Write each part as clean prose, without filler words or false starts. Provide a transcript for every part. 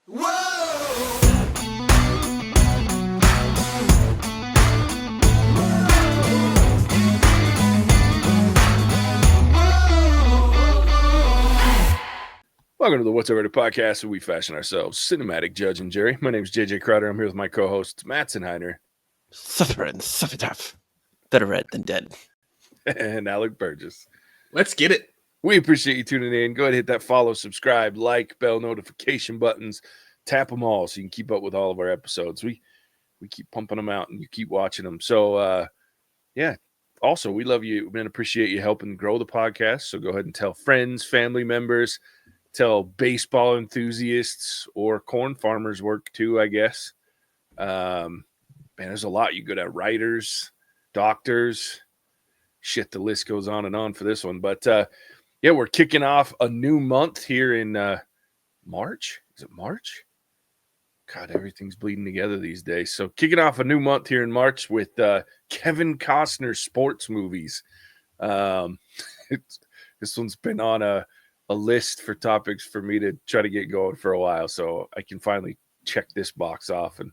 Welcome to the What's Already podcast, where we fashion ourselves cinematic judge and jury. My name is JJ Crowder. I'm here with my co-host Mattson, Suffer and suffer tough. Better red than dead. and Alec Burgess. Let's get it. We appreciate you tuning in. Go ahead and hit that follow, subscribe, like, bell notification buttons. Tap them all so you can keep up with all of our episodes. We keep pumping them out and you keep watching them. So, yeah. Also, we love you and appreciate you helping grow the podcast. So go ahead and tell friends, family members, tell baseball enthusiasts or corn farmers work too, I guess. Man, there's a lot you good at. Writers, doctors. Shit, the list goes on and on for this one. But, yeah, we're kicking off a new month here in March. Is it March? God, everything's bleeding together these days. So kicking off a new month here in March with Kevin Costner sports movies. This one's been on a list for topics for me to try to get going for a while, so I can finally check this box off and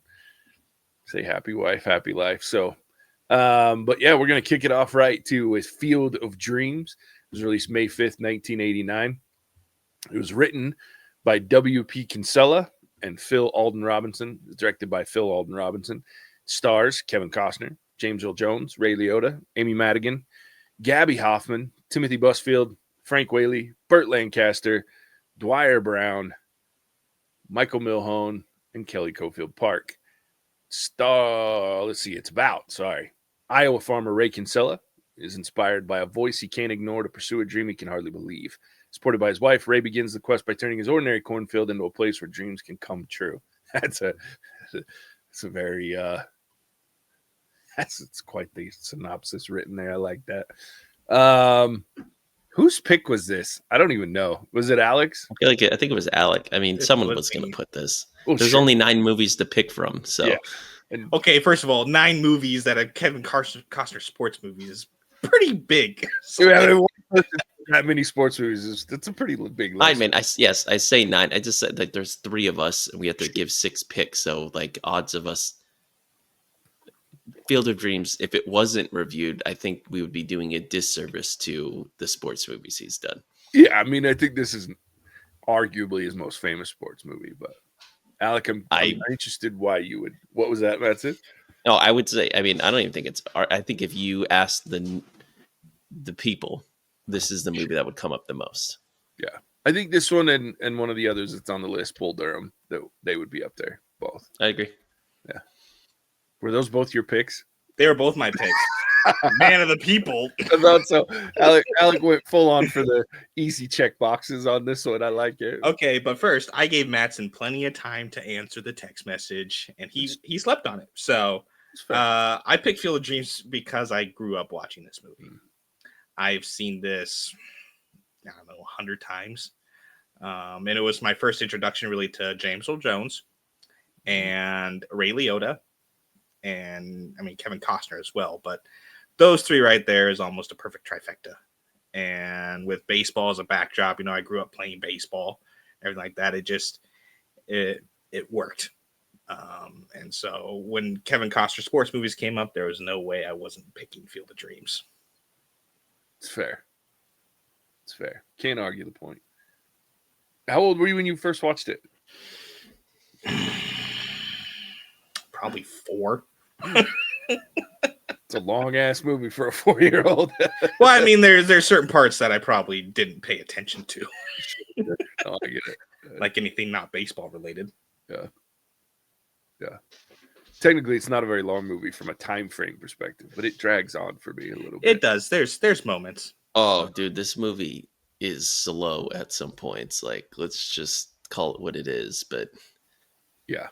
say happy wife, happy life. So, but yeah, we're going to kick it off right too with Field of Dreams. It was released May 5th, 1989. It was written by W.P. Kinsella and Phil Alden Robinson, directed by Phil Alden Robinson. Stars Kevin Costner, James Earl Jones, Ray Liotta, Amy Madigan, Gabby Hoffman, Timothy Busfield, Frank Whaley, Burt Lancaster, Dwyer Brown, Michael Milhone, and Kelly Cofield Park. Iowa farmer Ray Kinsella is inspired by a voice he can't ignore to pursue a dream he can hardly believe. Supported by his wife, Ray begins the quest by turning his ordinary cornfield into a place where dreams can come true. That's quite the synopsis written there. I like that. Whose pick was this? I don't even know. Was it Alex? I think it was Alec. I mean, someone was going to put this. Well, There's only 9 movies to pick from. So, yeah. And, Okay, first of all, 9 movies that are Kevin Costner sports movies is pretty big. So, that many sports movies, that's a pretty big list. I mean, I say 9. I just said that there's 3 of us and we have to give 6 picks. So, like, odds of us. Field of Dreams, if it wasn't reviewed, I think we would be doing a disservice to the sports movies he's done. Yeah, I mean, I think this is arguably his most famous sports movie. But Alec, I'm interested why you would. What was that, Mattson? No, I would say. I mean, I don't even think it's. I think if you ask the people, this is the movie that would come up the most. Yeah, I think this one and one of the others that's on the list, Bull Durham, that they would be up there. Both. I agree. Yeah. Were those both your picks? they were both my picks. Man of the people. I thought so. Alec went full on for the easy check boxes on this one. I like it. Okay, but first, I gave Mattson plenty of time to answer the text message, and he slept on it. So I picked Field of Dreams because I grew up watching this movie. I've seen this, I don't know, 100 times. And it was my first introduction really to James Earl Jones and Ray Liotta. And I mean, Kevin Costner as well, but those 3 right there is almost a perfect trifecta. And with baseball as a backdrop, you know, I grew up playing baseball, everything like that. It worked. And so when Kevin Costner sports movies came up, there was no way I wasn't picking Field of Dreams. It's fair. It's fair. Can't argue the point. How old were you when you first watched it? Probably 4. It's a long ass movie for a 4-year-old. Well, I mean, there's certain parts that I probably didn't pay attention to. Oh, I get it. Like anything not baseball related. Yeah. Technically, it's not a very long movie from a time frame perspective, but it drags on for me a little bit. It does. There's moments. Oh, dude, this movie is slow at some points. Like, let's just call it what it is. But yeah,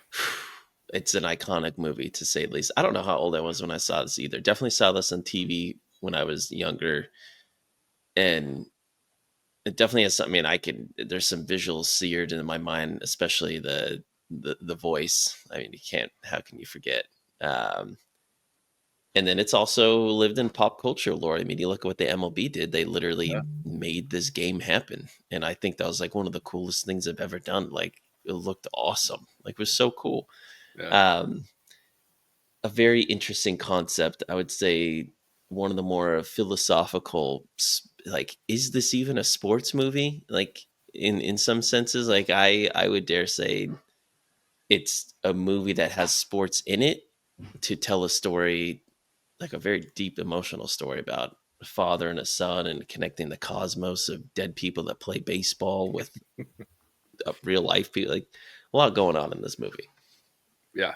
it's an iconic movie, to say the least. I don't know how old I was when I saw this either. Definitely saw this on TV when I was younger. And it definitely has something. I mean, there's some visuals seared into my mind, especially the voice. I mean, how can you forget? And then it's also lived in pop culture lore. I mean, you look at what the MLB did. They literally made this game happen. And I think that was like one of the coolest things I've ever done. Like, it looked awesome. Like it was so cool. Yeah. A very interesting concept. I would say one of the more philosophical, like, is this even a sports movie? Like in some senses, like I would dare say it's a movie that has sports in it to tell a story, like a very deep emotional story about a father and a son and connecting the cosmos of dead people that play baseball with real life people. Like a lot going on in this movie. Yeah.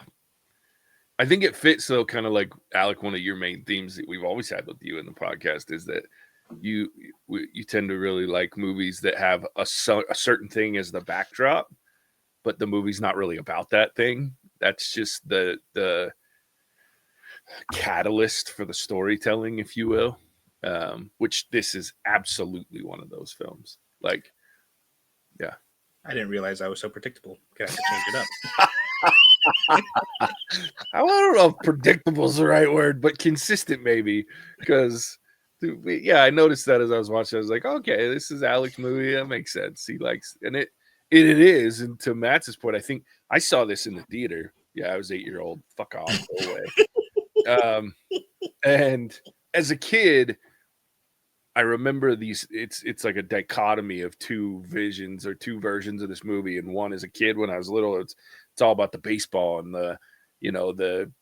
I think it fits though, kind of like Alec. One of your main themes that we've always had with you in the podcast is that you tend to really like movies that have a certain thing as the backdrop, but the movie's not really about that thing. That's just the catalyst for the storytelling, if you will. Which this is absolutely one of those films. Like, yeah. I didn't realize I was so predictable. Gonna have to change it up. I don't know if predictable is the right word, but consistent maybe. Because, yeah, I noticed that as I was watching. I was like, okay, this is Alec's movie. That makes sense. He likes, and it is. And to Matt's point, I think I saw this in the theater. Yeah, I was 8-year-old. Fuck off, go away. And as a kid, I remember these. It's like a dichotomy of two visions or two versions of this movie. And one as a kid, when I was little, it's all about the baseball and the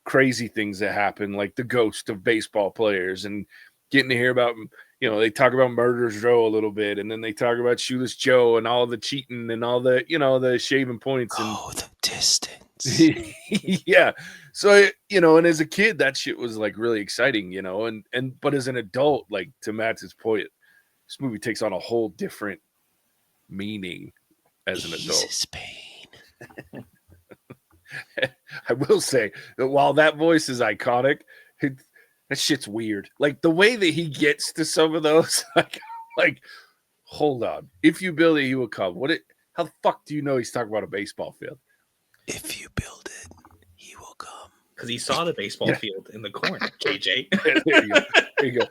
crazy things that happen, like the ghost of baseball players, and getting to hear about, they talk about Murderers Row a little bit, and then they talk about Shoeless Joe and all the cheating and all the, the shaving points and the distance. yeah. So, and as a kid, that shit was like really exciting, but as an adult, like to Matt's point, this movie takes on a whole different meaning as an adult. Eases pain. I will say that while that voice is iconic, that shit's weird. Like the way that he gets to some of those, like, hold on. If you build it, he will come. How the fuck do you know he's talking about a baseball field? If you build it, he will come. Because he saw the baseball field in the corner, KJ. There you go.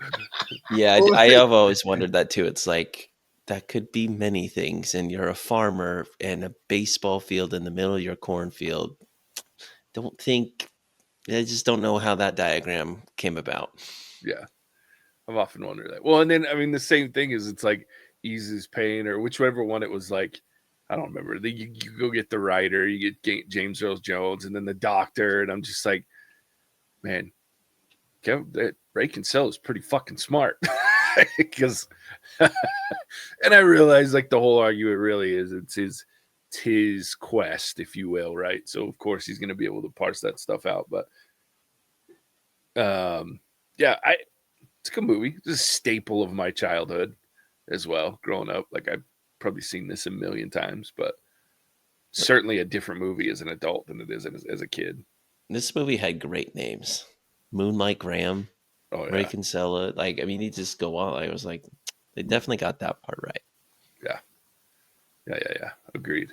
Yeah, I have always wondered that too. It's like, that could be many things, and you're a farmer and a baseball field in the middle of your cornfield. I just don't know how that diagram came about. Yeah. I've often wondered that. Well, and then, I mean, the same thing is it's like eases pain or whichever one it was like, I don't remember. You go get the writer, you get James Earl Jones, and then the doctor, and I'm just like, man, Ray Kinsella is pretty fucking smart. Because, and I realize like the whole argument really is it's his quest, if you will, right? So of course he's going to be able to parse that stuff out. But, yeah, it's a good movie. It's a staple of my childhood as well. Growing up, like I've probably seen this a million times, but certainly a different movie as an adult than it is as a kid. This movie had great names: Moonlight Graham, Ray Kinsella. Like, I mean, you just go on. I was like, they definitely got that part right. Yeah. Agreed.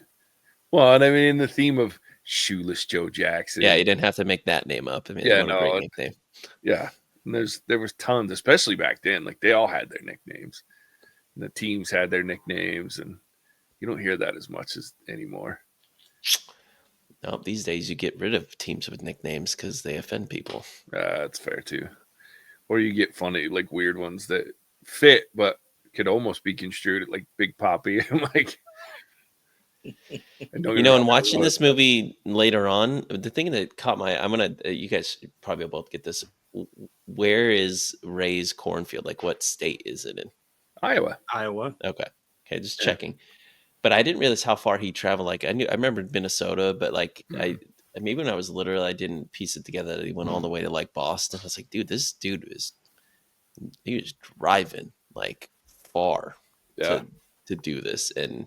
Well, and I mean, the theme of Shoeless Joe Jackson. Yeah, you didn't have to make that name up. I mean, what a great nickname. Yeah, and there was tons, especially back then. Like they all had their nicknames. And the teams had their nicknames, and you don't hear that as much as anymore. No, these days you get rid of teams with nicknames because they offend people. That's fair too. Or you get funny, like weird ones that fit, but could almost be construed like Big Poppy. I'm like, and watching this movie later on, the thing that caught you guys probably will both get this. Where is Ray's cornfield? Like, what state is it in? Iowa. Okay, just checking. But I didn't realize how far he traveled. Like I remember Minnesota, but like maybe when I was little, I didn't piece it together that he went all the way to like Boston. I was like, dude, this dude was driving like far to do this, and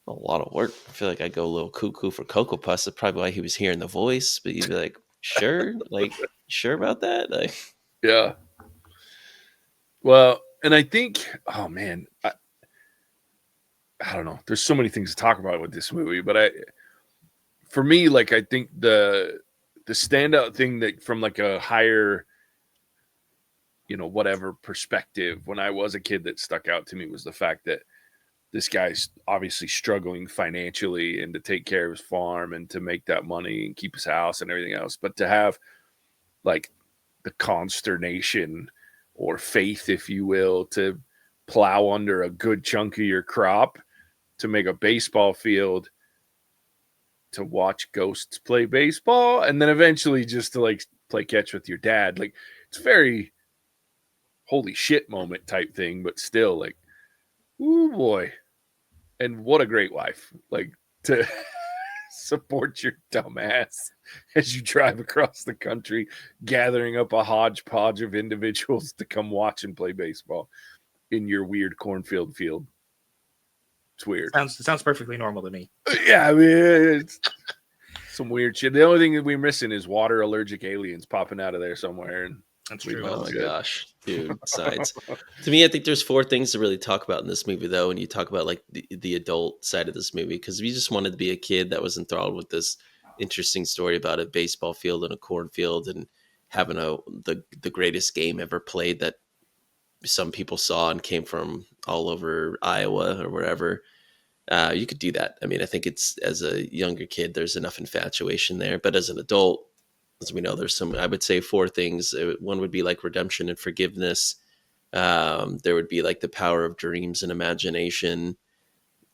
a lot of work. I feel like I go a little cuckoo for Cocoa Puffs. That's probably why he was hearing the voice. But you'd be like, sure, like sure about that, like yeah. Well, and I think, oh man, I don't know. There's so many things to talk about with this movie, but for me, like I think the standout thing that from like a higher, whatever perspective when I was a kid that stuck out to me was the fact that this guy's obviously struggling financially and to take care of his farm and to make that money and keep his house and everything else. But to have like the consternation or faith, if you will, to plow under a good chunk of your crop, to make a baseball field, to watch ghosts play baseball, and then eventually just to like play catch with your dad. Like, it's very holy shit moment type thing, but still like, ooh boy. And what a great wife. Like, to support your dumb ass as you drive across the country, gathering up a hodgepodge of individuals to come watch and play baseball in your weird cornfield field. It's weird. Sounds perfectly normal to me. Yeah, I mean, it's some weird shit. The only thing that we're missing is water allergic aliens popping out of there somewhere. And that's true. Oh my gosh, dude. Sides. To me, I think there's 4 things to really talk about in this movie, though, when you talk about like the adult side of this movie, because we just wanted to be a kid that was enthralled with this interesting story about a baseball field and a cornfield and having the greatest game ever played that some people saw and came from all over Iowa or wherever. You could do that. I mean, I think it's, as a younger kid, there's enough infatuation there, but as an adult, as we know, there's some, I would say 4 things. One would be like redemption and forgiveness. There would be like the power of dreams and imagination.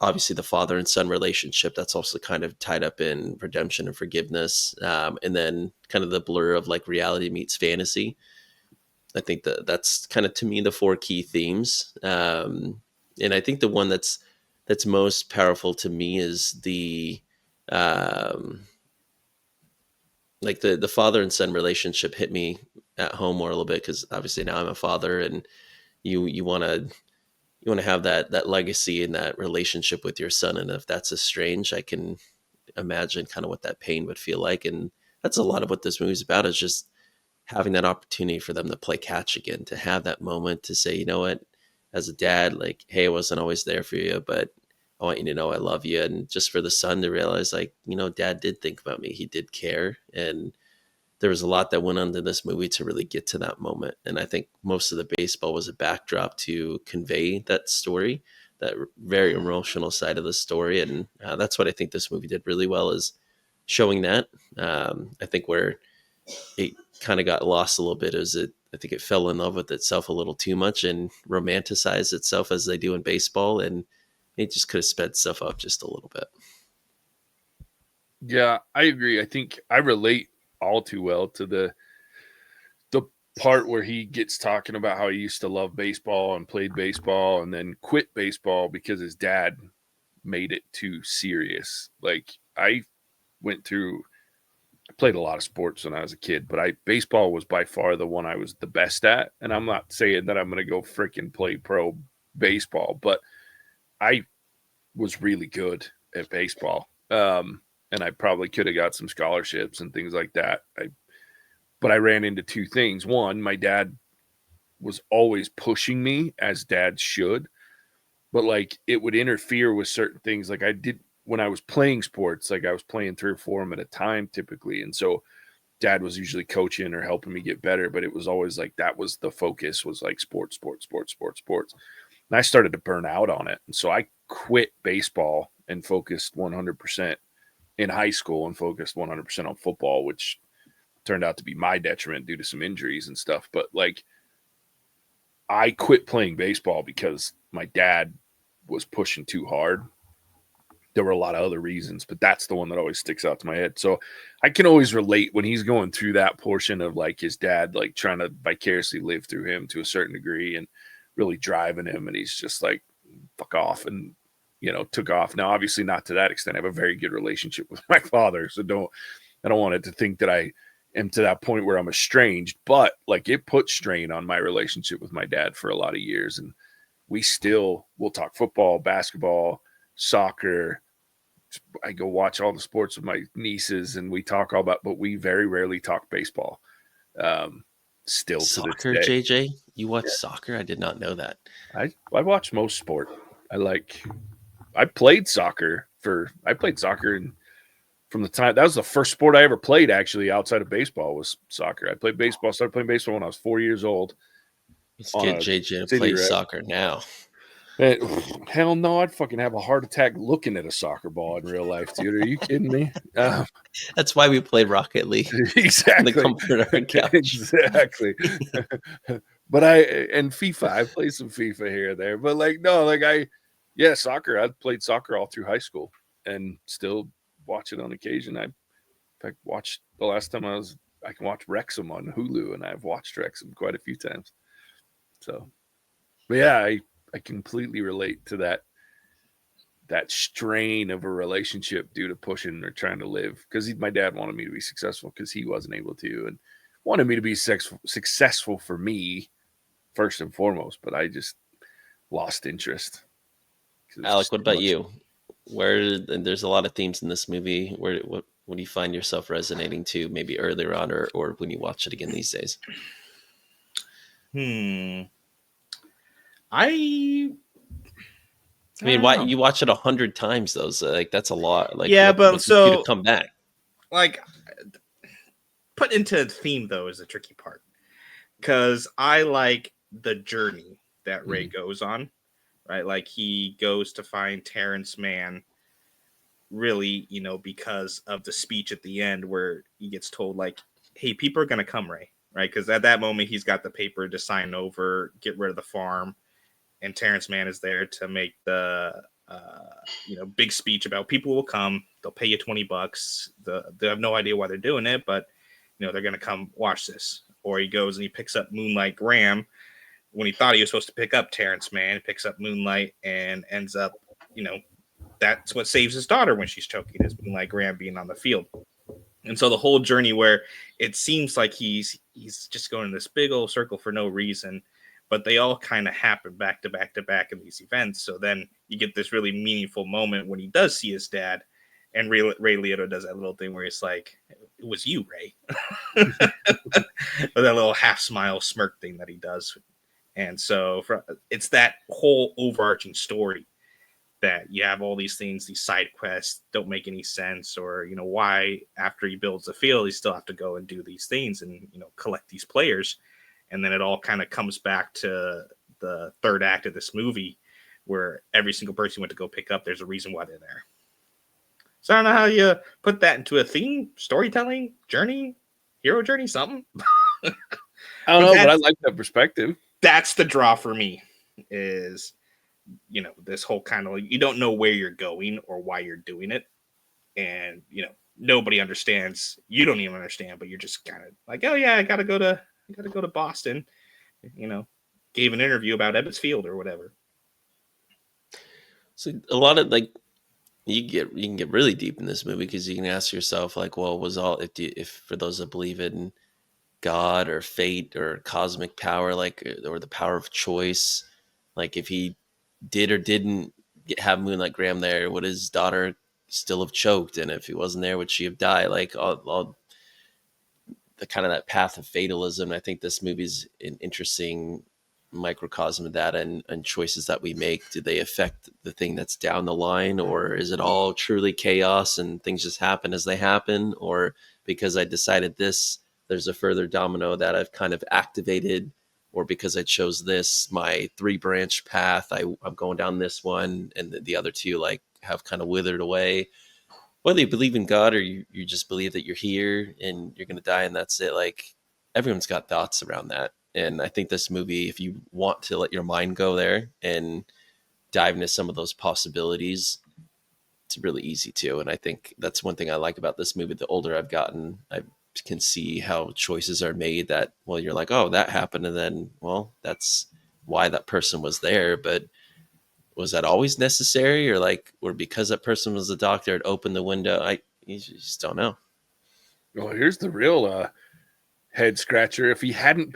Obviously the father and son relationship, that's also kind of tied up in redemption and forgiveness. And then kind of the blur of like reality meets fantasy. I think that's kind of, to me, the 4 key themes. And I think the one that's most powerful to me is the like the father and son relationship hit me at home more a little bit, because obviously now I'm a father, and you want to have that legacy and that relationship with your son. And if that's estranged, I can imagine kind of what that pain would feel like. And that's a lot of what this movie's about, is just having that opportunity for them to play catch again, to have that moment to say, you know what, as a dad, like, hey, I wasn't always there for you, but I want you to know I love you. And just for the son to realize, like, you know, dad did think about me. He did care. And there was a lot that went into this movie to really get to that moment. And I think most of the baseball was a backdrop to convey that story, that very emotional side of the story. And that's what I think this movie did really well, is showing that. I think where it kind of got lost a little bit is I think it fell in love with itself a little too much and romanticized itself, as they do in baseball. And it just could have sped stuff up just a little bit. Yeah, I agree. I think I relate all too well to the part where he gets talking about how he used to love baseball and played baseball and then quit baseball because his dad made it too serious. Like, I played a lot of sports when I was a kid, but baseball was by far the one I was the best at. And I'm not saying that I'm going to go freaking play pro baseball, but I was really good at baseball. And I probably could have got some scholarships and things like that. But I ran into 2 things. One, my dad was always pushing me, as dads should, but like, it would interfere with certain things. Like, I did when I was playing sports, like I was playing 3 or 4 of them at a time typically. And so dad was usually coaching or helping me get better, but it was always like, that was the focus, was like sports. And I started to burn out on it. And so I quit baseball and focused 100% in high school and focused 100% on football, which turned out to be my detriment due to some injuries and stuff. But like, I quit playing baseball because my dad was pushing too hard. There were a lot of other reasons, but that's the one that always sticks out to my head. So I can always relate when he's going through that portion of like his dad, like trying to vicariously live through him to a certain degree and really driving him. And he's just like, fuck off. And, you know, took off. Now, obviously not to that extent. I have a very good relationship with my father. So I don't want it to think that I am to that point where I'm estranged, but like, it put strain on my relationship with my dad for a lot of years. And we'll talk football, basketball, soccer. I go watch all the sports with my nieces and we talk all about, but we very rarely talk baseball. Still Soccer, to this day. JJ? You watch soccer? I did not know that. I watch most sport. I played soccer from the time that was the first sport I ever played, actually, outside of baseball, was soccer. I started playing baseball when I was 4 years old. Let's get JJ to play soccer now. Man, hell no, I'd fucking have a heart attack looking at a soccer ball in real life, dude. Are you kidding me? That's why we play Rocket League in the Exactly. comfort of our couch. Exactly. But and FIFA, I play some FIFA here and there. But like, no, like soccer. I played soccer all through high school and still watch it on occasion. I in fact watched the last time I can watch Wrexham on Hulu, and I've watched Wrexham quite a few times. So, but yeah, I completely relate to that strain of a relationship due to pushing or trying to live. Because my dad wanted me to be successful because he wasn't able to, and wanted me to be successful for me first and foremost. But I just lost interest. Alec, what about you? And there's a lot of themes in this movie. What do you find yourself resonating to, maybe earlier on, or when you watch it again these days? I mean, why you watch it 100 times though? So like that's a lot. Like, yeah, but what's you to come back? Like, put into a theme though is the tricky part, because I like the journey that Ray goes on, right? Like he goes to find Terrence Mann, really, because of the speech at the end where he gets told like, "Hey, people are gonna come, Ray," right? Because at that moment he's got the paper to sign over, get rid of the farm. And Terrence Mann is there to make the big speech about people will come, they'll pay you $20. They have no idea why they're doing it, but they're gonna come watch this. Or he goes and he picks up Moonlight Graham when he thought he was supposed to pick up Terrence Mann, picks up Moonlight and ends up, that's what saves his daughter when she's choking, is Moonlight Graham being on the field. And so the whole journey where it seems like he's just going in this big old circle for no reason, but they all kind of happen back to back to back in these events. So then you get this really meaningful moment when he does see his dad, and Ray Liotta does that little thing where it's like, "It was you, Ray," with that little half smile smirk thing that he does. And so it's that whole overarching story that you have all these things, these side quests don't make any sense, or why after he builds the field, he still have to go and do these things and collect these players. And then it all kind of comes back to the third act of this movie, where every single person you went to go pick up, there's a reason why they're there. So I don't know how you put that into a theme, storytelling, journey, hero journey, something. I don't know, but I like that perspective. That's the draw for me, is this whole kind of, you don't know where you're going or why you're doing it, and nobody understands. You don't even understand, but you're just kind of like, oh yeah, I gotta go to Boston. Gave an interview about Ebbets Field or whatever. So a lot of like you can get really deep in this movie, because you can ask yourself like, well, was all if for those that believe in God or fate or cosmic power, like, or the power of choice, like if he did or didn't have Moonlight Graham there, would his daughter still have choked? And if he wasn't there, would she have died? Like all the kind of that path of fatalism. I think this movie's an interesting microcosm of that, and choices that we make. Do they affect the thing that's down the line, or is it all truly chaos and things just happen as they happen? Or because I decided this, there's a further domino that I've kind of activated, or because I chose this, my 3-branch path, I'm going down this one, and the other two like have kind of withered away. Whether you believe in God or you just believe that you're here and you're going to die and that's it, like everyone's got thoughts around that. And I think this movie, if you want to let your mind go there and dive into some of those possibilities, it's really easy to. And I think that's one thing I like about this movie. The older I've gotten, I can see how choices are made that, well, you're like, oh, that happened. And then, well, that's why that person was there. But was that always necessary, or because that person was a doctor, it opened the window? You just don't know. Well, here's the real head scratcher. If he hadn't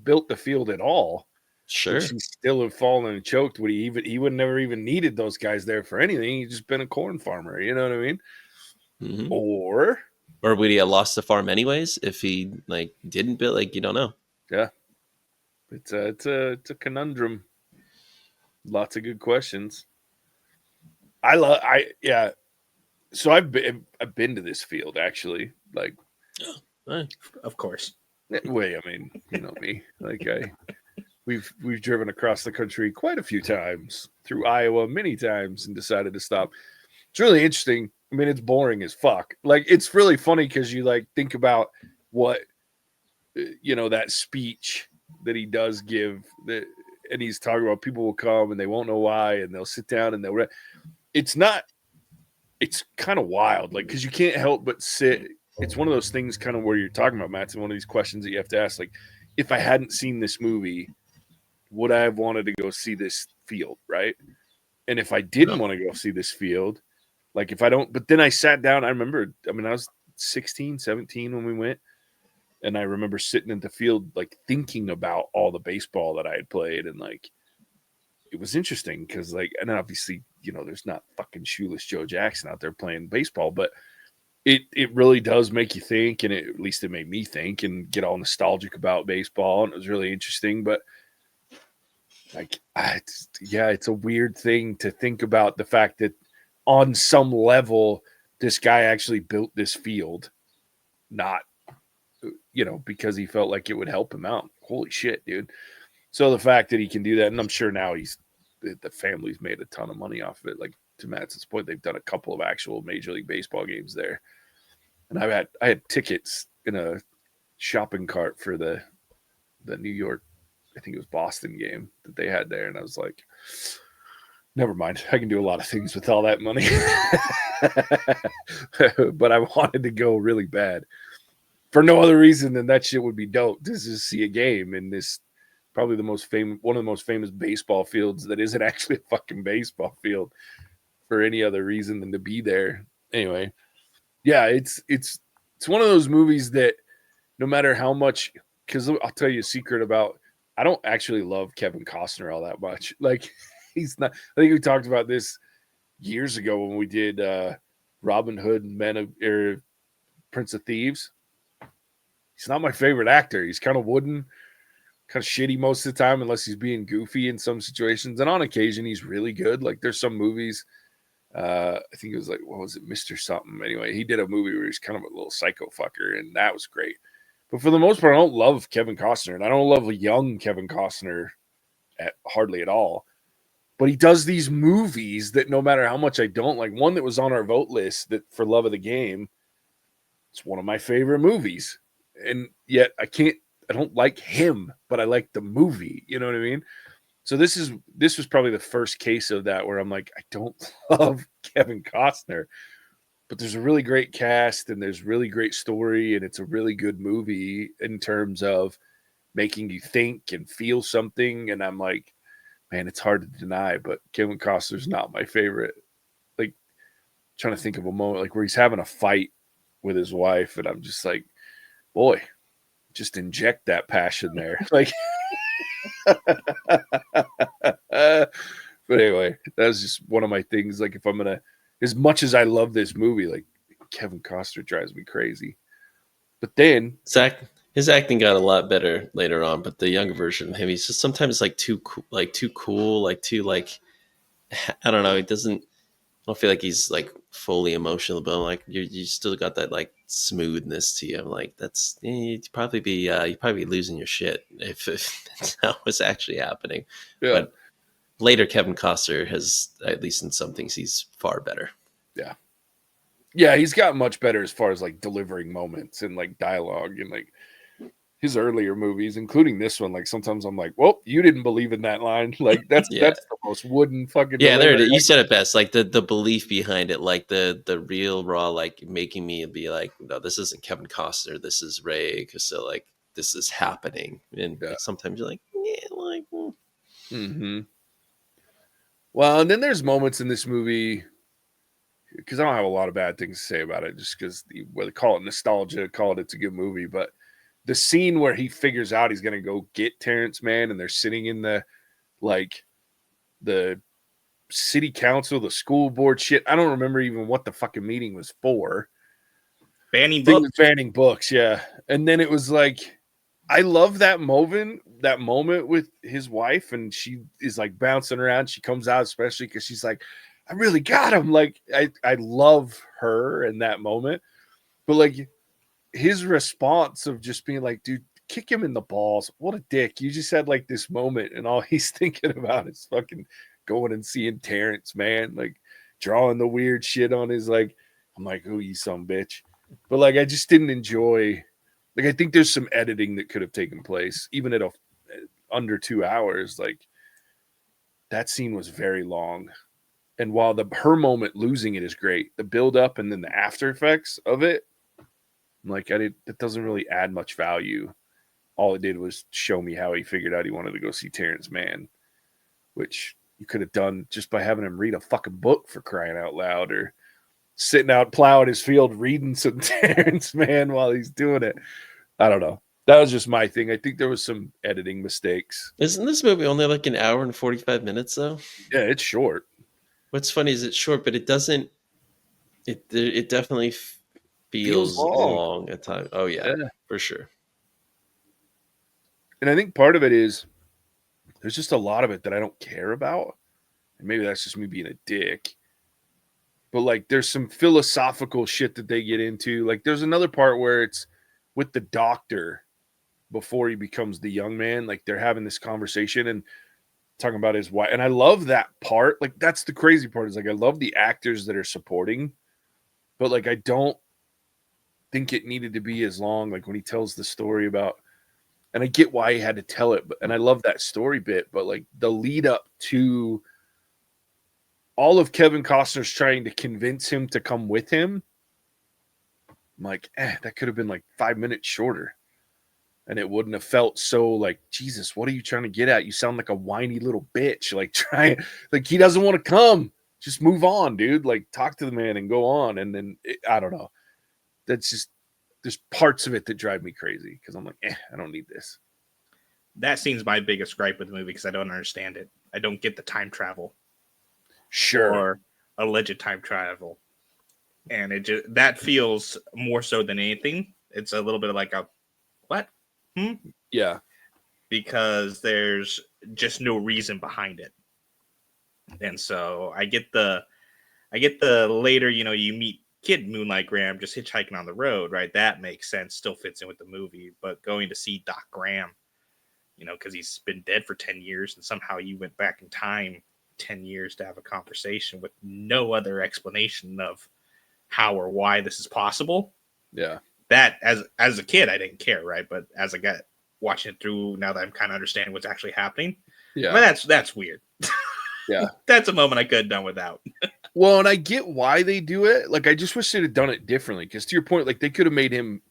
built the field at all, sure, would she still have fallen and choked? He would never even needed those guys there for anything. He'd just been a corn farmer. You know what I mean? Mm-hmm. Or would he have lost the farm anyways if he didn't build? You don't know. Yeah, it's a conundrum. Lots of good questions. So I've been to this field actually. Like, of course. Way, I mean, you know me. Like we've driven across the country quite a few times, through Iowa many times, and decided to stop. It's really interesting. I mean, it's boring as fuck. Like, it's really funny because you like think about what that speech that he does give, that, and he's talking about people will come and they won't know why, and they'll sit down and they'll. It's kind of wild, like, because you can't help but sit. It's one of those things, kind of where you're talking about, Mattson. One of these questions that you have to ask, like, if I hadn't seen this movie, would I have wanted to go see this field, right? And if I didn't want to go see this field, like, if I don't, but then I sat down. I remember, I was 16, 17 when we went, and I remember sitting in the field, like, thinking about all the baseball that I had played, and like, it was interesting because, like, and obviously, there's not fucking shoeless Joe Jackson out there playing baseball, but it really does make you think, and at least it made me think and get all nostalgic about baseball, and it was really interesting. But like, it's a weird thing to think about, the fact that on some level this guy actually built this field, not because he felt like it would help him out. Holy shit, dude. So the fact that he can do that, and I'm sure now the family's made a ton of money off of it. Like, to Mattson's point, they've done a couple of actual Major League Baseball games there. And I had tickets in a shopping cart for the New York, I think it was Boston game that they had there. And I was like, never mind. I can do a lot of things with all that money. But I wanted to go really bad for no other reason than that shit would be dope. To just see a game in this, probably one of the most famous baseball fields that isn't actually a fucking baseball field, for any other reason than to be there. Anyway, yeah, it's one of those movies that no matter how much, because I'll tell you a secret about, I don't actually love Kevin Costner all that much. Like, he's not. I think we talked about this years ago when we did Robin Hood and Prince of Thieves. He's not my favorite actor. He's kind of wooden, kind of shitty most of the time, unless he's being goofy in some situations. And on occasion, he's really good. Like, there's some movies. I think it was like, what was it, Mr. Something? Anyway, he did a movie where he's kind of a little psycho fucker, and that was great. But for the most part, I don't love Kevin Costner, and I don't love a young Kevin Costner hardly at all. But he does these movies that no matter how much I don't like, one that was on our vote list, that for Love of the Game, it's one of my favorite movies. And yet I don't like him, but I like the movie. You know what I mean? So this was probably the first case of that where I'm like, I don't love Kevin Costner, but there's a really great cast and there's really great story, and it's a really good movie in terms of making you think and feel something. And I'm like, man, it's hard to deny, but Kevin Costner's not my favorite. Like, trying to think of a moment like where he's having a fight with his wife, and I'm just like, boy, just inject that passion there. Like, but anyway, that was just one of my things. Like, if I'm gonna, as much as I love this movie, like, Kevin Costner drives me crazy. But then his acting got a lot better later on, but the younger version of him, he's just sometimes like too cool, like I don't know. He doesn't. I don't feel like he's like fully emotional, but I'm like, you still got that like smoothness to you. I'm like, you'd probably be losing your shit if that was actually happening. Yeah. But later, Kevin Costner has, at least in some things, he's far better. Yeah, he's gotten much better as far as like delivering moments and like dialogue, and like his earlier movies, including this one. Like, sometimes I'm like, well, you didn't believe in that line. Like, that's the most wooden fucking. Yeah, there it is. You said it best. Like the belief behind it, like the real raw, like making me be like, no, this isn't Kevin Costner. This is Ray Kinsella. Like, this is happening. And like, sometimes you're like, yeah, like. Mm-hmm. Well, and then there's moments in this movie, because I don't have a lot of bad things to say about it, just because whether call it nostalgia, call it's a good movie, but the scene where he figures out he's gonna go get Terrence Mann, and they're sitting in the city council, the school board shit. I don't remember even what the fucking meeting was for. Banning books. Banning books, yeah. And then it was like, I love that moment with his wife, and she is like bouncing around. She comes out, especially because she's like, I really got him. Like, I love her in that moment. But like his response of just being like, dude, kick him in the balls. What a dick. You just had like this moment and all he's thinking about is fucking going and seeing Terrence, man. Like drawing the weird shit on his like, I'm like, oh, you some bitch. But like, I just didn't enjoy, like, I think there's some editing that could have taken place even at under 2 hours. Like that scene was very long. And while her moment losing it is great, the build up and then the after effects of it, I'm like, it doesn't really add much value. All it did was show me how he figured out he wanted to go see Terrence Mann, which you could have done just by having him read a fucking book, for crying out loud, or sitting out plowing his field reading some Terrence Mann while he's doing it. I don't know. That was just my thing. I think there was some editing mistakes. Isn't this movie only like an hour and 45 minutes though? Yeah, it's short. What's funny is it's short, but it doesn't. It definitely feels long at times. Oh yeah, for sure. And I think part of it is there's just a lot of it that I don't care about. And maybe that's just me being a dick. But like there's some philosophical shit that they get into. Like there's another part where it's with the doctor before he becomes the young man. Like they're having this conversation and talking about his wife. And I love that part. Like that's the crazy part, is like I love the actors that are supporting, but like I don't think it needed to be as long. Like when he tells the story about, and I get why he had to tell it, but and I love that story bit, but like the lead up to all of Kevin Costner's trying to convince him to come with him, I'm like, that could have been like 5 minutes shorter. And it wouldn't have felt so like, Jesus, what are you trying to get at? You sound like a whiny little bitch. Like like he doesn't want to come. Just move on, dude. Like talk to the man and go on. And then I don't know. That's just, there's parts of it that drive me crazy because I'm like, I don't need this. That scene's my biggest gripe with the movie because I don't understand it. I don't get the time travel. Sure. Or alleged time travel. And it just, that feels more so than anything. It's a little bit of like a, what? Yeah. Because there's just no reason behind it. And so I get the later, you meet Kid Moonlight Graham just hitchhiking on the road, right? That makes sense, still fits in with the movie. But going to see Doc Graham, because he's been dead for 10 years and somehow you went back in time 10 years to have a conversation with no other explanation of how or why this is possible. Yeah. That as a kid, I didn't care, right? But as I got watching it through, now that I'm kind of understanding what's actually happening, yeah, that's weird. Yeah. That's a moment I could have done without. Well, and I get why they do it. Like, I just wish they'd have done it differently. Because to your point, like they could have made him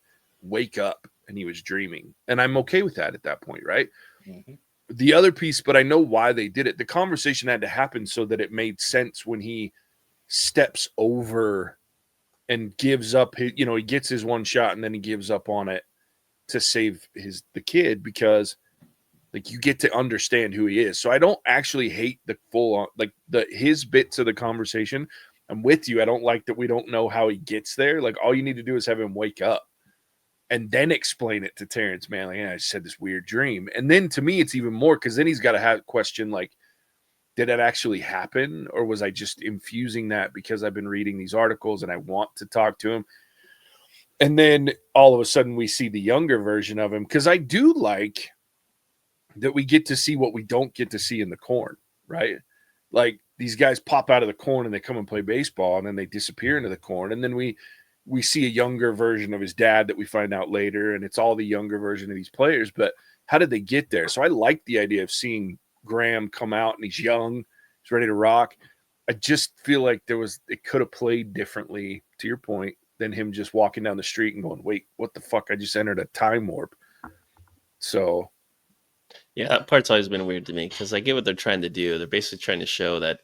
wake up and he was dreaming. And I'm okay with that at that point, right? Mm-hmm. The other piece, but I know why they did it. The conversation had to happen so that it made sense when he steps over and gives up his, he gets his one shot and then he gives up on it to save the kid, because like you get to understand who he is. So I don't actually hate the full on, like his bits of the conversation. I'm with you. I don't like that we don't know how he gets there. Like all you need to do is have him wake up and then explain it to Terrence, man. Like, I just had this weird dream. And then to me, it's even more, because then he's got to have question like, did that actually happen? Or was I just infusing that because I've been reading these articles and I want to talk to him? And then all of a sudden we see the younger version of him. Because I do like that we get to see what we don't get to see in the corn, right? Like these guys pop out of the corn and they come and play baseball and then they disappear into the corn. And then we see a younger version of his dad that we find out later. And it's all the younger version of these players. But how did they get there? So I like the idea of seeing Graham come out and he's young, he's ready to rock. I just feel like it could have played differently, to your point, than him just walking down the street and going, wait, what the fuck? I just entered a time warp. So yeah, that part's always been weird to me, because I get what they're trying to do. They're basically trying to show that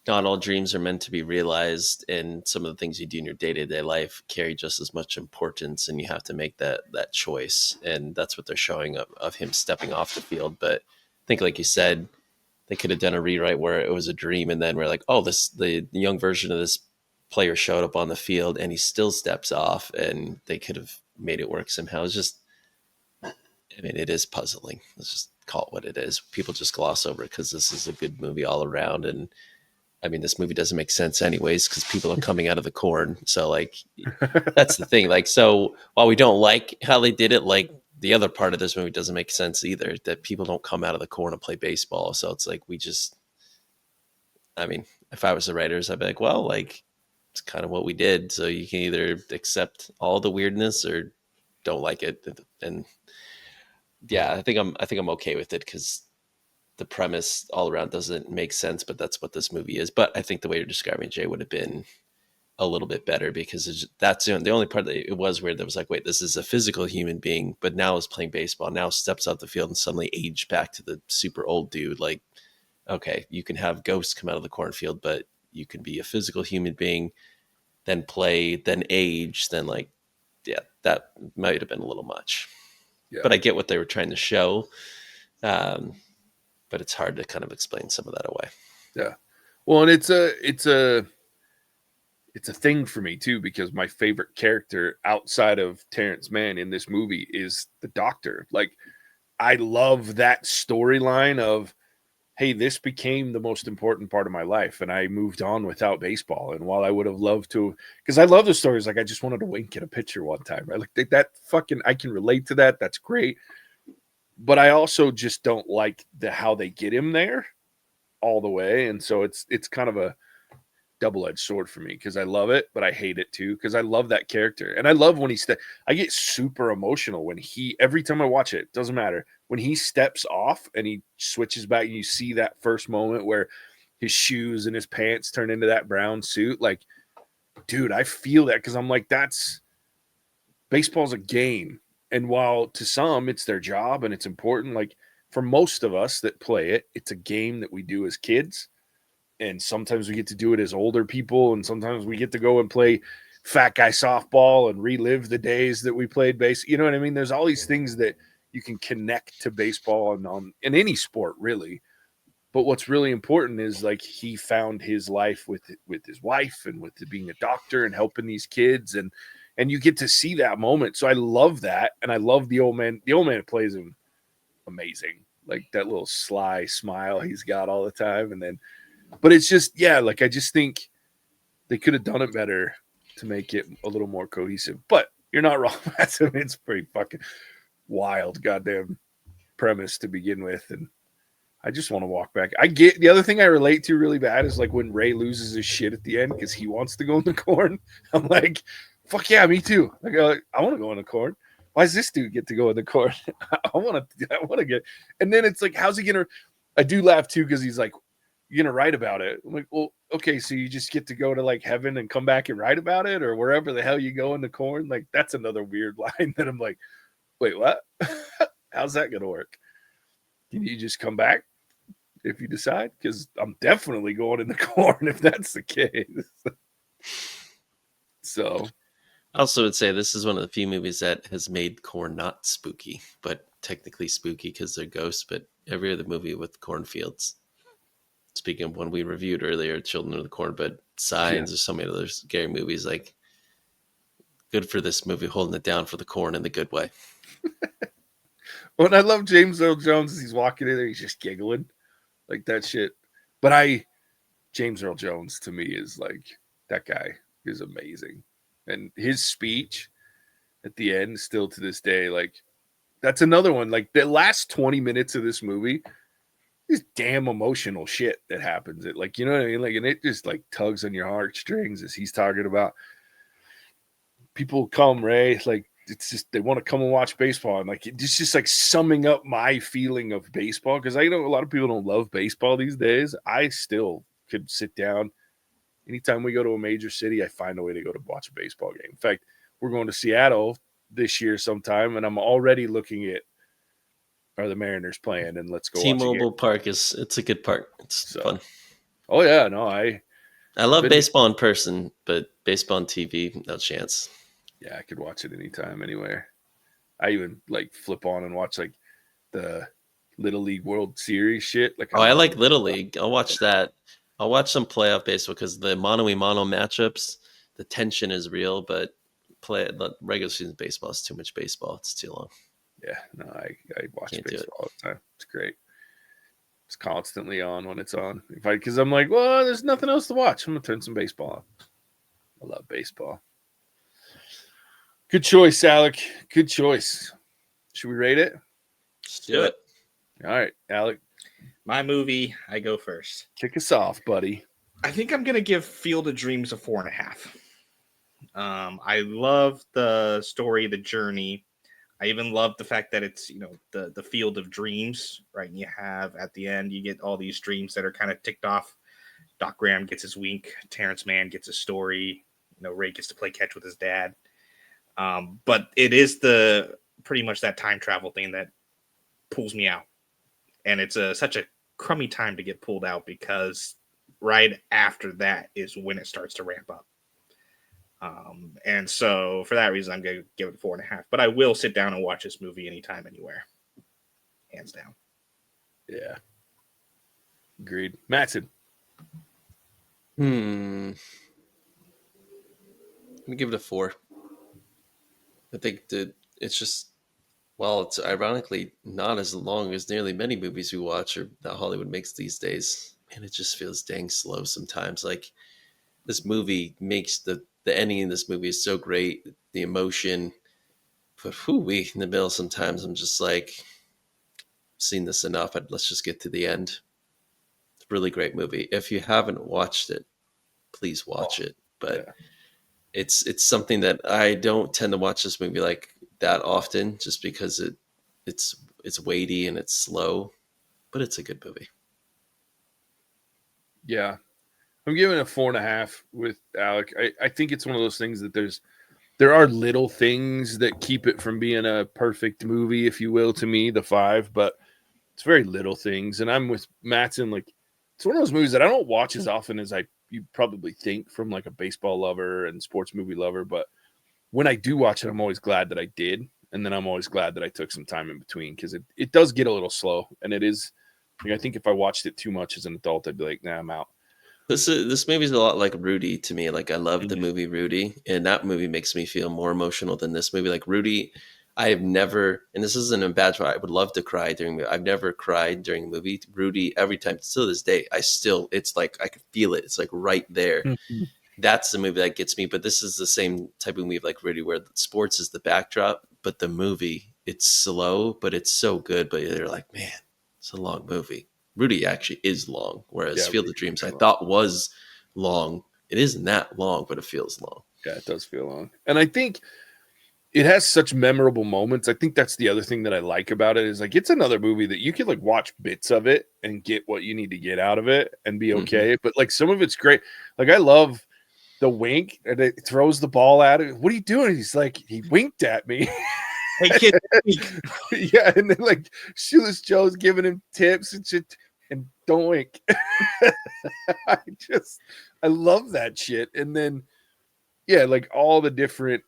not all dreams are meant to be realized, and some of the things you do in your day-to-day life carry just as much importance, and you have to make that choice. And that's what they're showing of him stepping off the field. But I think, like you said, they could have done a rewrite where it was a dream, and then we're like, oh, the young version of this player showed up on the field and he still steps off, and they could have made it work somehow. It's just, it is puzzling. Let's just call it what it is. People just gloss over it because this is a good movie all around. And this movie doesn't make sense anyways, because people are coming out of the corn. So like, that's the thing. Like, so while we don't like how they did it, like the other part of this movie doesn't make sense either, that people don't come out of the corn and play baseball. So it's like, I mean, if I was the writers, I'd be like, well, like, it's kind of what we did. So you can either accept all the weirdness or don't like it. And yeah, I think I'm okay with it because the premise all around doesn't make sense, but that's what this movie is. But I think the way you're describing Jay would have been a little bit better, because that's the only part that it was weird. That was like, wait, this is a physical human being, but now is playing baseball, now steps out the field and suddenly aged back to the super old dude. Like, okay, you can have ghosts come out of the cornfield, but you can be a physical human being, then play, then age, then like, yeah, that might have been a little much. Yeah. But I get what they were trying to show. But it's hard to kind of explain some of that away. Yeah. Well, and it's a thing for me too, because my favorite character outside of Terrence Mann in this movie is the doctor. Like, I love that storyline of, hey, this became the most important part of my life, and I moved on without baseball. And while I would have loved to, because I love the stories, like I just wanted to wink at a pitcher one time, right? Like that fucking, I can relate to that. That's great. But I also just don't like how they get him there all the way. And so it's kind of a double-edged sword for me, because I love it, but I hate it too, because I love that character. And I love when I get super emotional when every time I watch it, doesn't matter, when he steps off and he switches back and you see that first moment where his shoes and his pants turn into that brown suit. Like, dude, I feel that, because I'm like, baseball's a game. And while to some it's their job and it's important, like for most of us that play it, it's a game that we do as kids. And sometimes we get to do it as older people, and sometimes we get to go and play fat guy softball and relive the days that we played base. You know what I mean? There's all these things that you can connect to baseball and in any sport, really. But what's really important is, like, he found his life with his wife and with being a doctor and helping these kids, and you get to see that moment. So I love that, and I love the old man. The old man plays him amazing, like that little sly smile he's got all the time, and then. But it's just, yeah, like I just think they could have done it better to make it a little more cohesive. But you're not wrong, Mattson. It's pretty fucking wild, goddamn premise to begin with. And I just want to walk back. I get the other thing I relate to really bad is like when Ray loses his shit at the end because he wants to go in the corn. I'm like, fuck yeah, me too. Like, I want to go in the corn. Why does this dude get to go in the corn? I want to get. And then it's like, how's he gonna? I do laugh too because he's like, you're gonna write about it. I'm like, well, okay, so you just get to go to like heaven and come back and write about it, or wherever the hell you go in the corn. Like, that's another weird line that I'm like, wait, what? How's that gonna work? Can you just come back if you decide? Because I'm definitely going in the corn if that's the case. So I also would say this is one of the few movies that has made corn not spooky, but technically spooky because they're ghosts. But every other movie with cornfields. Speaking of one we reviewed earlier, Children of the Corn, but Signs or so many other scary movies, like, good for this movie holding it down for the corn in the good way. Well, and I love James Earl Jones as he's walking in there, he's just giggling like that shit. But James Earl Jones to me is like, that guy is amazing. And his speech at the end, still to this day, like, that's another one. Like, the last 20 minutes of this movie, this damn emotional shit that happens. It, like, you know what I mean? Like, and it just like tugs on your heartstrings as he's talking about people come, Ray. Like, it's just, they want to come and watch baseball. And like, it's just like summing up my feeling of baseball. Cause I know a lot of people don't love baseball these days. I still could sit down anytime we go to a major city. I find a way to go to watch a baseball game. In fact, we're going to Seattle this year sometime, and I'm already looking at, are the Mariners playing, and let's go. T-Mobile Park it's a good park. It's fun. Oh yeah, no, I love baseball in person, but baseball on TV, no chance. Yeah, I could watch it anytime, anywhere. I even like flip on and watch like the Little League World Series shit. Like, I like Little League. I'll watch that. I'll watch some playoff baseball because the mano-a-mano matchups, the tension is real, but the regular season baseball is too much baseball. It's too long. Yeah, no, I watch baseball all the time. It's great. It's constantly on when it's on. Because I'm like, well, there's nothing else to watch. I'm gonna turn some baseball on. I love baseball. Good choice, Alec. Good choice. Should we rate it? Let's do it. All right, Alec, My movie, I go first. kick us off, buddy. I think I'm gonna give Field of Dreams a 4.5. I love the story, the journey. I even love the fact that it's the field of dreams, right? And you have at the end you get all these dreams that are kind of ticked off. Doc Graham gets his wink. Terrence Mann gets a story. Ray gets to play catch with his dad. But it is the pretty much that time travel thing that pulls me out, and it's such a crummy time to get pulled out because right after that is when it starts to ramp up. And so for that reason, I'm going to give it 4.5. But I will sit down and watch this movie anytime, anywhere, hands down. Yeah, agreed. Mattson. Let me give it a 4. I think that it's just, well, it's ironically not as long as nearly many movies we watch or that Hollywood makes these days. And it just feels dang slow sometimes. Like this movie makes the ending in this movie is so great, the emotion. But in the middle, sometimes I'm just like, seen this enough. Let's just get to the end. It's a really great movie. If you haven't watched it, please watch it. But it's something that I don't tend to watch this movie like that often, just because it's weighty and it's slow. But it's a good movie. Yeah, I'm giving it a 4.5 with Alec. I think it's one of those things that there are little things that keep it from being a perfect movie, if you will, to me, the 5, but it's very little things. And I'm with Mattson. Like, it's one of those movies that I don't watch as often as you probably think from like a baseball lover and sports movie lover. But when I do watch it, I'm always glad that I did. And then I'm always glad that I took some time in between, because it does get a little slow. And it is, I think if I watched it too much as an adult, I'd be like, nah, I'm out. This movie's a lot like Rudy to me. Like, I love the movie Rudy, and that movie makes me feel more emotional than this movie. Like Rudy, I have never, and this isn't a bad part, I would love to cry during. I've never cried during a movie. Rudy, every time, still this day, it's like I could feel it. It's like right there. Mm-hmm. That's the movie that gets me. But this is the same type of movie like Rudy, where sports is the backdrop, but the movie, it's slow, but it's so good. But you're like, man, it's a long movie. Rudy actually is long, whereas Field of Dreams I thought was long. It isn't that long, but it feels long. Yeah, it does feel long. And I think it has such memorable moments. I think that's the other thing that I like about it is like it's another movie that you could like watch bits of it and get what you need to get out of it and be okay. Mm-hmm. But like some of it's great. Like I love the wink and it throws the ball at it. What are you doing? He's like, he winked at me. Hey kid. Yeah, and then like Shoeless Joe's giving him tips and shit. And don't wink. I love that shit. And then, yeah, like all the different,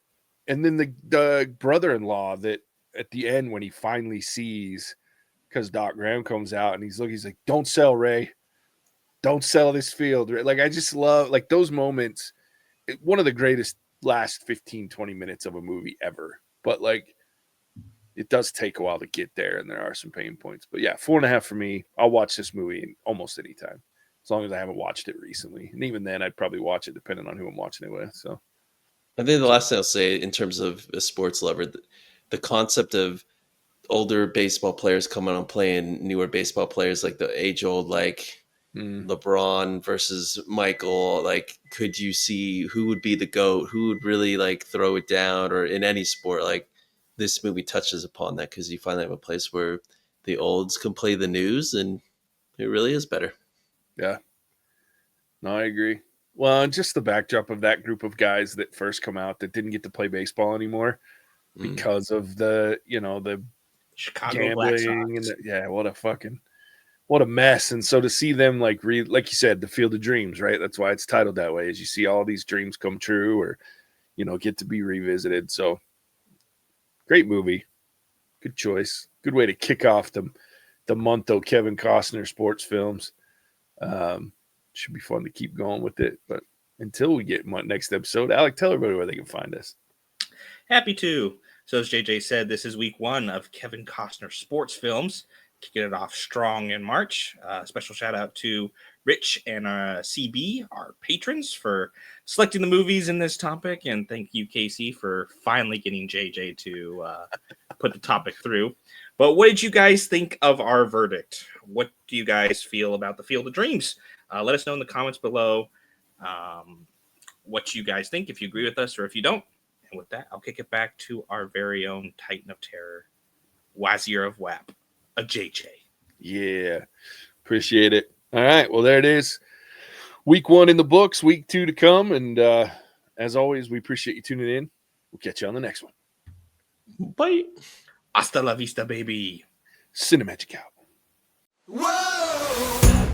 and then the brother-in-law that at the end when he finally sees, because Doc Graham comes out and he's like, don't sell, Ray. Don't sell this field. Like, I just love like those moments. One of the greatest last 15, 20 minutes of a movie ever. But like, it does take a while to get there, and there are some pain points. But yeah, 4.5 for me. I'll watch this movie almost any time, as long as I haven't watched it recently. And even then, I'd probably watch it depending on who I'm watching it with. So I think the last thing I'll say in terms of a sports lover, the concept of older baseball players coming on playing newer baseball players, like the age-old, like LeBron versus Michael. Like, could you see who would be the GOAT? Who would really like throw it down? Or in any sport, like this movie touches upon that, because you finally have a place where the olds can play the news, and it really is better. Yeah. No, I agree. Well, and just the backdrop of that group of guys that first come out that didn't get to play baseball anymore because of the Chicago gambling and what a mess. And so to see them like you said, the Field of Dreams, right? That's why it's titled that way, is you see all these dreams come true or, get to be revisited. So great movie. Good choice. Good way to kick off the month of Kevin Costner sports films. Should be fun to keep going with it. But until we get next episode, Alec, tell everybody where they can find us. Happy to. So as JJ said, this is week 1 of Kevin Costner sports films. Kicking it off strong in March. Special shout out to Rich and CB, our patrons, for selecting the movies in this topic. And thank you, Casey, for finally getting JJ to put the topic through. But what did you guys think of our verdict? What do you guys feel about the Field of Dreams? Let us know in the comments below what you guys think, if you agree with us or if you don't. And with that, I'll kick it back to our very own Titan of Terror, Wazir of WAP, a JJ. Yeah, appreciate it. All right, well, there it is. Week 1 in the books, week 2 to come. And as always, we appreciate you tuning in. We'll catch you on the next one. Bye. Hasta la vista, baby. Cinemagic out. Whoa!